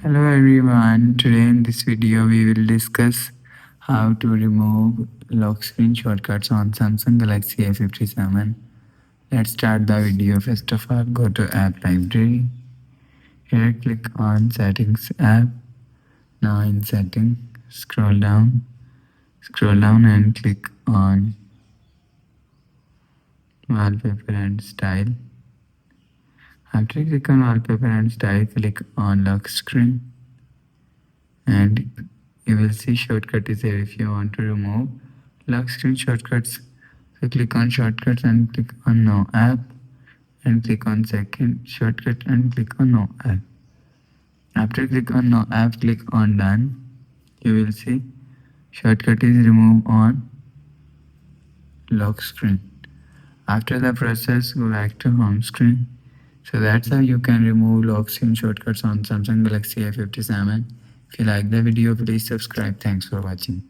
Hello everyone, today in this video we will discuss how to remove lock screen shortcuts on Samsung Galaxy A57. Let's start the video. First of all, go to app library. Here click on settings app. Now in setting, scroll down and click on wallpaper and style. After you click on wallpaper and style, click on lock screen and you will see shortcut is here. If you want to remove lock screen shortcuts, so click on shortcuts and click on no app and click on second shortcut and click on no app. After click on no app, click on done. You will see shortcut is removed on lock screen. After the process, go back to home screen. So that's how you can remove lock screen shortcuts on Samsung Galaxy A57. If you like the video, please subscribe. Thanks for watching.